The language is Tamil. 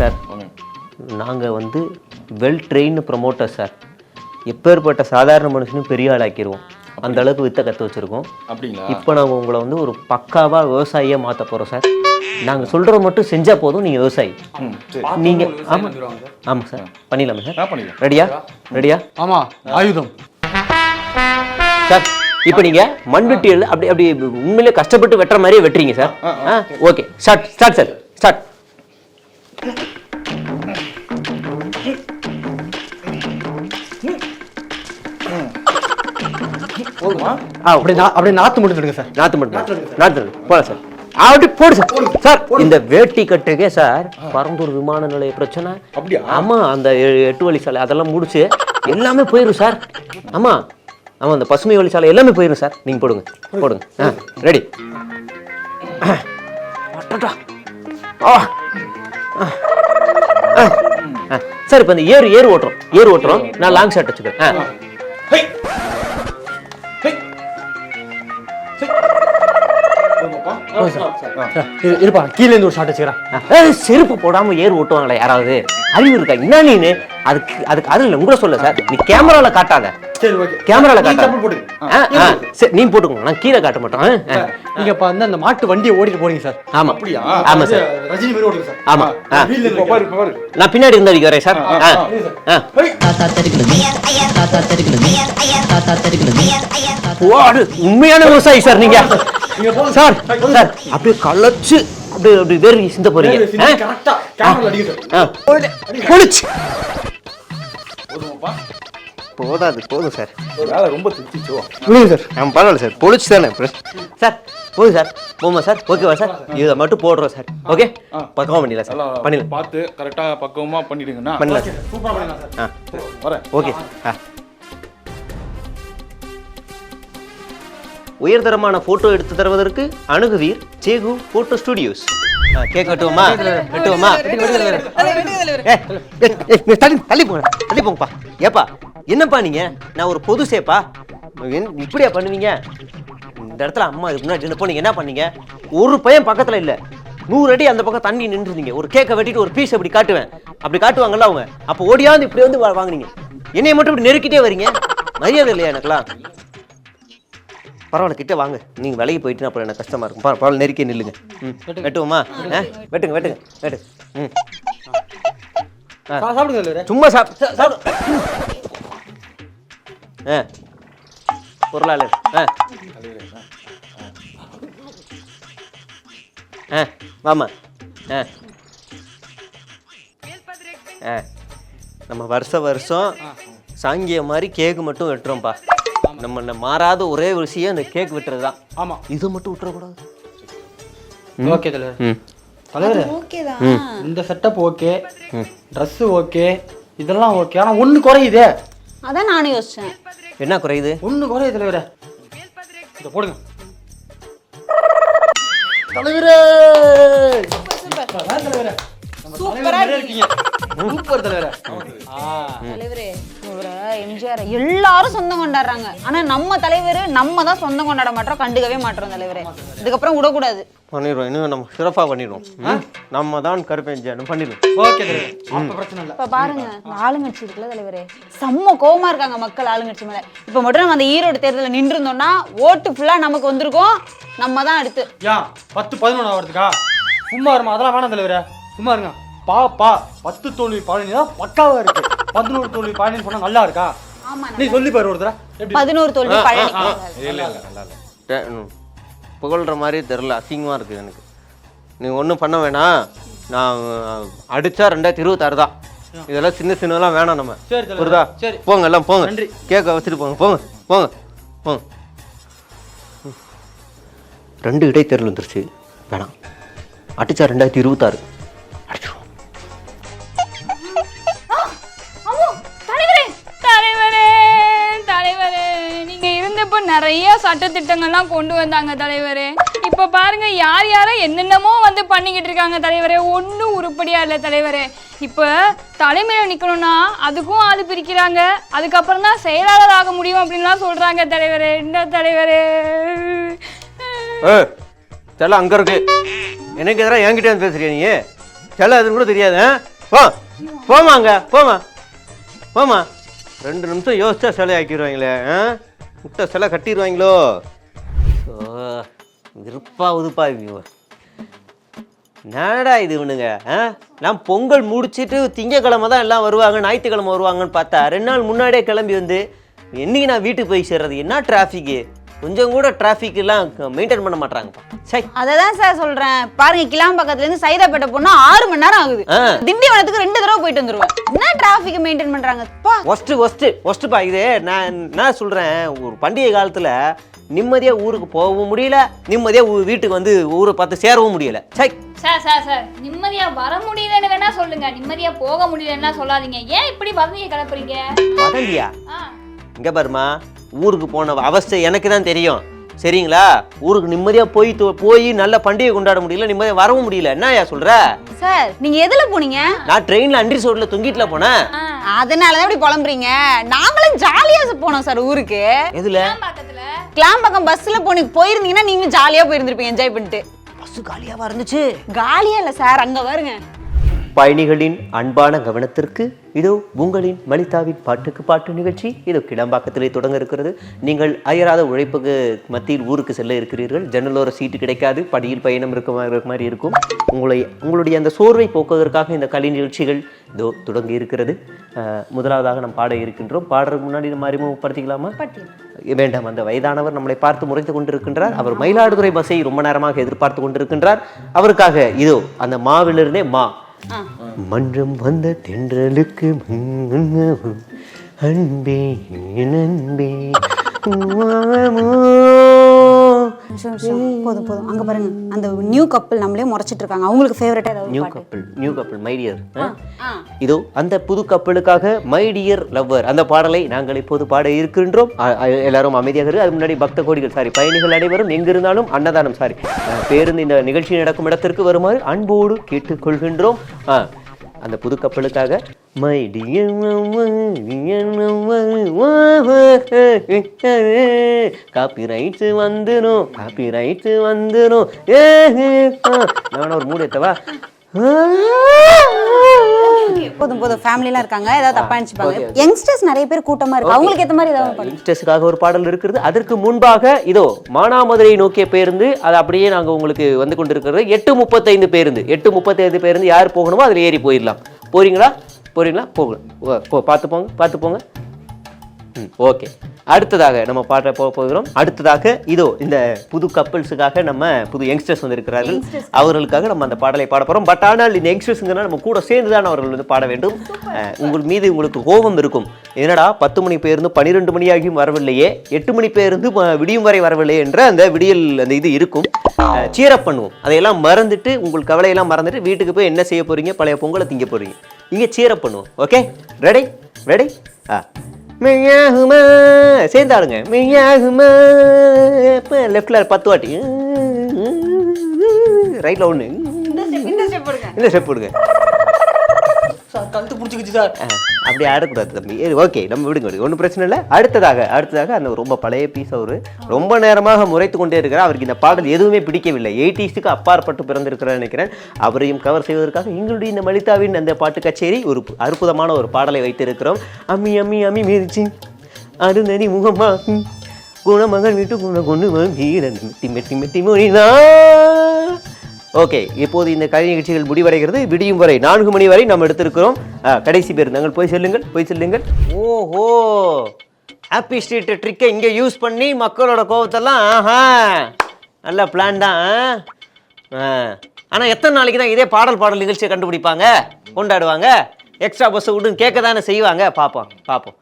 சார் நாங்கள் வந்து வெல் ட்ரெயின்டு ப்ரொமோட்டர் சார். எப்பேற்பட்ட சாதாரண மனுஷனும் பெரிய ஆளாக்கிடுவோம், அந்த அளவுக்கு வித்தை கற்று வச்சுருக்கோம். அப்படிங்களா? இப்போ நாங்கள் உங்களை வந்து ஒரு பக்காவாக விவசாயியாக மாற்ற போகிறோம் சார். நாங்கள் சொல்கிறத மட்டும் செஞ்சால் போதும், நீங்கள் விவசாயி. நீங்கள் ஆமாம் சார், பண்ணிடலாமா சார்? பண்ணிடலாம். ரெடியா? ஆமாம், ஆயுதம் சார். இப்போ நீங்கள் மண்வெட்டியில் அப்படி அப்படி உண்மையிலே கஷ்டப்பட்டு வெட்டுற மாதிரியே வெட்டுறீங்க sir. Okay, start sir, start. அப்படியே நாத்து மட்டும் எடுங்க சார். நாத்து போல சார். அப்படி போடு சார். சார் இந்த வேட்டி கட்டுக்கே சார் பரந்தூர் விமான நிலைய பிரச்சனை. அப்படியா? ஆமா, அந்த 8 வழி சாலை அதெல்லாம் முடிச்சு எல்லாமே போயிடும் சார். ஆமா, அந்த பசுமை வழி சாலை எல்லாமே போயிடும் சார். நீங்க போடுங்க. ரெடி. சார் இப்ப இந்த ஏறு ஓட்டுறோம். நான் லாங் ஷாட் வச்சுக்கிறேன். இருப்பா, கீழே இருந்து ஒரு ஷாட் வச்சுக்கிறேன். செருப்பு போடாம ஏறு ஓட்டுவாங்களா யாராவது? அறிவு இருக்கா என்ன நீனு? அதுக்கு அது இல்லை, உங்களை சொல்ல சார். நீ கேமரால காட்டாத. கேமரால காட்டாத. நீ போட்டுக்கோங்க, நான் கீழே காட்ட மாட்டோம். நீங்க இப்ப அந்த மாட்டு வண்டியை ஓடிட்டு போறீங்க சார். ஆமா ஆமா சார், ரஜினி மாதிரி ஓடுங்க சார். ஆமா, நான் பின்னாடி இருந்து அடிக்கிறேன் சார். உண்மையான விவசாயி சார் நீங்க. சார் அப்படியே கலச்சு அப்படி வேறு சிந்த போறீங்க. போதும் சார். ரொம்ப திருச்சிச்சோ சார். பரவாயில்ல சார், பொழிச்சு தானே சார். போதும் சார், போமா சார். ஓகேவா சார்? இதை மட்டும் போடுறோம் சார். ஓகே, பக்கமாக பண்ணிடலாம் சார். பண்ணிடலாம், பார்த்து கரெக்டாக பக்குவமாக பண்ணிடுங்கண்ணா. பண்ணலாம் சார். வரேன். ஓகே. உயர்தரமான போட்டோ எடுத்து தருவதற்கு அணுகுவீர் சேகு போட்டோ ஸ்டுடியோஸ். கேக் வெட்டுவோமா? தள்ளி போங்கப்பா. ஏப்பா என்னப்பா நீங்க? நான் ஒரு பொது சேப்பா, இப்படியா பண்ணுவீங்க? இந்த இடத்துல அம்மா இதுக்கு முன்னாடி போனீங்க, என்ன பண்ணீங்க? ஒரு பையன் பக்கத்துல இல்ல, 100 அடி அந்த பக்கம் தண்ணி நின்றுருந்தீங்க. ஒரு கேக்கை வெட்டிட்டு ஒரு பீஸ் அப்படி காட்டுவேன், அப்படி காட்டுவாங்கல்ல அவங்க. அப்போ ஓடியாந்து இப்படி வந்து வாங்குனீங்க. என்னைய மட்டும் இப்படி நெருக்கிட்டே வரீங்க. மரியாதை இல்லையா எனக்குலாம்? பரவாயில்ல, கிட்ட வாங்க. நீங்க விலைக்கு போயிட்டு அப்புறம் எனக்கு கஷ்டமா இருக்கும். பரவாயில்ல, நெருக்கி நில்லுங்க. வெட்டுவோமா? வெட்டுங்க. சும்மா பொருளாளர். வாமா. நம்ம வருஷம் சாங்கிய மாதிரி கேக்கு மட்டும் வெட்டுறோம்ப்பா. நம்ம மாறாத ஒரே விஷயம் இந்த கேக் வெட்டுறது தான். ஆமா, இது மட்டும் விட்டுறக்கூடாது. ஓகே தலைவர், இந்த செட்டப் ஓகே, ட்ரெஸ் ஓகே, இதெல்லாம் ஓகே. ஆனா ஒண்ணு குறையுதே. அதான் நானும் யோசிச்சேன், என்ன குறையுது? ஒண்ணு குறையுது தலைவரே. இத போடுங்க தலைவரே. தலைவரே சூப்பரா இருக்கீங்க. சூப்பர் தலைவரே. தலைவரே, எம்ஜிஆர் எல்லாரும் சொந்தம் கொண்டாடுறாங்க. ஆனா நம்ம தலைவர் நம்ம தான் சொந்தம் கொண்டாட மாட்டோம், கண்டுக்கவே மாட்டோம் தலைவரே. இதுக்கப்புறம் விடக்கூடாது. பண்ணிடுவோம், இன்னும் நம்ம சிறப்பா பண்ணிடுவோம். நம்ம தான் கருப்பேஞ்சானு பண்ணிடுவோம். ஓகே தலைவரே, அப்ப பிரச்சனை இல்ல. இப்ப பாருங்க, ஆளுங்கட்சி இருக்குல்ல தலைவரே, செம்ம கோவமா இருக்காங்க மக்கள் ஆளுங்கட்சி மேல. இப்ப மட்டும் நம்ம அந்த ஈரோடு தேர்தலில் நின்று இருந்தோம்னா ஓட்டு ஃபுல்லா நமக்கு வந்திருக்கும். நம்ம தான் அடுத்து 10-11 ஆகிறதுக்கா? சும்மா இருமா, அதெல்லாம் வேணாம் தலைவரே, சும்மா இருங்க. 10 தோல்வி பழனி தான் பக்காவா இருக்கு. 11 தோல்வி பழனி சொன்னா நல்லா இருக்கா? நீ சொல்லி பாரு ஒரு தடவை. 11 தோல்வி பழனி. புகழ்ற மாதிரி தெரியல, அசிங்கமா இருக்கு எனக்கு. நீங்க ஒன்றும் பண்ண வேணாம். நான் அடிச்சா 2026 தான். இதெல்லாம் சின்னதெல்லாம் வேணாம். நம்ம புரியுதா? போங்க, எல்லாம் போங்க. கேக்க வச்சுட்டு போங்க. 2 இடைத்தேர்தல் வந்துருச்சு, வேணாம். அடிச்சா 2026 அடிச்சிருவோம். நிறைய சட்டத்திட்டங்கள்லாம் கொண்டு வந்தாங்க தலைவரே. இப்ப பாருங்க, யாரை என்னென்னமோ வந்து பண்ணிக்கிட்டு இருக்காங்க தலைவரே. ஒன்றும் உருப்படியா இல்லை தலைவரே. இப்ப தலைமையில நிக்கணும்னா அதுக்கும் ஆளு பிரிக்கிறாங்க, அதுக்கப்புறம் தான் செயலாளர் ஆக முடியும் அப்படின்லாம் சொல்றாங்க தலைவரே. என்ன தலைவரே? செல்ல அங்க இருக்கு, எனக்கு எதிராக என்கிட்ட வந்து பேசுறியா நீ? செல்ல அதுன்னு கூட தெரியாது. போ போமாங்க போமா 2 நிமிஷம் யோசிச்சா சிலை ஆக்கிடுவாங்களே. முட்டை சிலை கட்டிடுவாங்களோ. விருப்பாகுதுப்பா இவங்க. என்னடா இது இவனுங்க? நான் பொங்கல் முடிச்சுட்டு திங்கக்கிழமை தான் எல்லாம் வருவாங்க, ஞாயிற்றுக்கிழமை வருவாங்கன்னு பார்த்தா 2 நாள் முன்னாடியே கிளம்பி வந்து என்னைக்கு நான் வீட்டுக்கு போய் சேர்றது? என்ன டிராஃபிக்கு, கொஞ்சம் கூட டிராஃபிக் எல்லாம் மெயின்டைன் பண்ண மாட்டாங்கப்பா. சரி, அததான் சார் சொல்றேன். பாருங்க, கிளாம்பக்கத்துல இருந்து சைதாப்பேட்டை போனா 6 மணி நேரம் ஆகுது. திண்டிவனத்துக்கு 2 தடவை போயிட்டு வந்துருவேன். என்ன டிராஃபிக் மெயின்டைன் பண்றாங்கப்பா. ஒஸ்ட்டுப்பா இது. நான் சொல்றேன், ஒரு பண்டிகை காலத்துல நிம்மதியா ஊருக்கு போகவும் முடியல, நிம்மதியா வீட்டுக்கு வந்து ஊரை பார்த்து சேரவும் முடியல. சரி சார் நிம்மதியா வர முடியலன்னு வேணா சொல்லுங்க, நிம்மதியா போக முடியலன்னா சொல்லாதீங்க. ஏன் இப்படி வதந்தியை கிளப்புறீங்க? வதந்தியா? இங்க பாருமா, ஊருக்கு போன அவஸ்தை எனக்கு தான் தெரியும், சரிங்களா? ஊருக்கு நிம்மதியா போய் நல்ல பண்டிகை கொண்டாட முடியல, நிம்மதியா வரவும் முடியல. என்னயா சொல்ற? சார் நீங்க எதுல போனீங்க? நான் ட்ரெயின்ல அண்ட்ரி சோட்ல தொங்கிட்டுல போனேன். அதனாலதான் இப்படி புலம்புறீங்க. நாங்களும் ஜாலியா போனோம் சார் ஊருக்கு. எதுல? கிளாம்பக்கம் பஸ்ல போயிருந்தீங்கன்னா நீங்க ஜாலியா போயிருந்திருப்பீங்க, என்ஜாய் பண்ணிட்டு. பஸ் காலியாவா இருந்துச்சு? காலியா இல்ல சார், அங்க பாருங்க. பயணிகளின் அன்பான கவனத்திற்கு இதோ உங்களின் மலிதாவின் பாட்டுக்கு பாட்டு நிகழ்ச்சி இதோ கிளம்பாக்கத்திலே தொடங்க இருக்கிறது. நீங்கள் அயராத உழைப்புக்கு மத்தியில் ஊருக்கு செல்ல இருக்கிறீர்கள். ஜன்னலோர சீட்டு கிடைக்காது, படியில் பயணம் இருக்க மாதிரி இருக்கும். உங்களுடைய அந்த சோர்வை போக்குவதற்காக இந்த கலை நிகழ்ச்சிகள் இதோ தொடங்கி இருக்கிறது. முதலாவதாக நாம் பாட இருக்கின்றோம். பாடுறதுக்கு முன்னாடி நம்ம அறிமுகப்படுத்திக்கலாமா? வேண்டாம். அந்த வயதானவர் நம்மளை பார்த்து முறைத்து கொண்டிருக்கின்றார். அவர் மயிலாடுதுறை பஸ்ஸை ரொம்ப நேரமாக எதிர்பார்த்து கொண்டிருக்கின்றார். அவருக்காக இதோ அந்த மாவிலிருந்தே மா. மன்றம் வந்த தென்றலுக்கு அன்பே நன்பே. போதும் அங்க பாருங்க, அந்த நியூ கப்பிள் நம்மளே முறைச்சிட்டு இருக்காங்க. அவங்களுக்கு ஃபேவரட்டா ஏதாவது நியூ கப்பிள் மை டியர். இதோ அந்த புது கப்பலுக்காக மை டியர் லவ்வர் அந்த பாடலை நாங்கள் இப்போது பாட இருக்கின்றோம். எல்லாரும் அமைதியாக இருக்கு. அது முன்னாடி பக்த கோடிகள் பயணிகள் அனைவரும் எங்கிருந்தாலும் அன்னதானம் பேருந்து இந்த நிகழ்ச்சி நடக்கும் இடத்திற்கு வருமாறு அன்போடு கேட்டுக்கொள்கின்றோம். அந்த புது கப்பலுக்காக மை டியர் காப்பி ரைட்ஸ் வந்துடும். நான் ஒரு மூடு ஏத்தவா? போதும் ஃபேமிலிலாம் இருக்காங்க, ஏதாவது தப்பா நினைச்சுப்பாங்க. யங்ஸ்டர்ஸ் நிறைய பேர் கூட்டமா இருக்கு, அவங்களுக்கு ஏத்த மாதிரி ஏதாவது யங்ஸ்டர்ஸ்க்காக ஒரு பாடல் இருக்கிறது. அதற்கு முன்பாக இதோ மானாமதுரை நோக்கிய பேருந்து அது அப்படியே நாங்க உங்களுக்கு வந்து கொண்டிருக்கிறது. 8:35 பேருந்து 8:35 பேருந்து யார் போகணுமோ அதுல ஏறி போயிடலாம். போறீங்களா? பார்த்து போங்க. ஓகே, அடுத்ததாக நம்ம பாட போகிறோம். அடுத்ததாக இதோ இந்த புது கப்பிள்ஸுக்காக நம்ம புது யங்ஸ்டர்ஸ் வந்து இருக்கிறார்கள். அவர்களுக்காக நம்ம அந்த பாடலை பாட போறோம். பட் ஆனால் இந்த யங்ஸ்டர்ஸுங்கன்னா நம்ம கூட சேர்ந்துதான் அவர்கள் வந்து பாட வேண்டும். உங்களுக்கு கோபம் இருக்கும், என்னடா 10 மணி பேருந்து 12 மணியாகியும் வரவில்லையே, 8 மணி பேருந்து விடியும் வரை வரவில்லையே என்ற அந்த விடியல் அந்த இது இருக்கும். சீரப் பண்ணுவோம். அதையெல்லாம் மறந்துட்டு, உங்கள் கவலையெல்லாம் மறந்துட்டு வீட்டுக்கு போய் என்ன செய்ய போறீங்க? பழைய பொங்கலை திங்க போறீங்க. இங்கே சீரப் பண்ணுவோம். Okay, ready? மெய்யாகுமா சேர்ந்தாருங்க. மெய்யாகுமா லெஃப்ட்ல 10 வாட்டி, ரைட்ல 1, இந்த ஸ்டெப் போடுங்க. கழுத்து பிடிச்சிக்கிச்சு சார். அப்படி ஆடக்கூடாது தம்பி. ஓகே, நம்ம விடுங்க, ஒன்றும் பிரச்சனை இல்லை. அடுத்ததாக அந்த ரொம்ப பழைய பீஸ் அவரு ரொம்ப நேரமாக முறைத்து கொண்டே இருக்கிறார். அவருக்கு இந்த பாடல் எதுவுமே பிடிக்கவில்லை. 80s அப்பாற்பட்டு பிறந்திருக்கிறார் நினைக்கிறேன். அவரையும் கவர் செய்வதற்காக எங்களுடைய இந்த மலிதாவின் அந்த பாட்டு கச்சேரி ஒரு அற்புதமான ஒரு பாடலை வைத்திருக்கிறோம். அம்மி அம்மி அம்மி மிதிச்சி அருந்தனி முகமா குணமகன் வீட்டு கொண்டு வீரன் மெட்டி மெட்டி மெட்டி மொழிதான். ஓகே, இப்போது இந்த கலை நிகழ்ச்சிகள் முடிவடைகிறது. விடியும் வரை 4 மணி வரை நம்ம எடுத்திருக்கிறோம். கடைசி பேர் நாங்கள் போய் செல்லுங்கள். ஓஹோ, ஹாப்பி ஸ்ட்ரீட் ட்ரிக்கை இங்கே யூஸ் பண்ணி மக்களோட கோபத்தெல்லாம் நல்ல பிளான் தான். ஆனால் எத்தனை நாளைக்கு தான் இதே பாடல் நிகழ்ச்சியை கண்டுபிடிப்பாங்க, கொண்டாடுவாங்க? எக்ஸ்ட்ரா பஸ் விட்டுன்னு கேட்க தானே செய்வாங்க. பார்ப்போம்.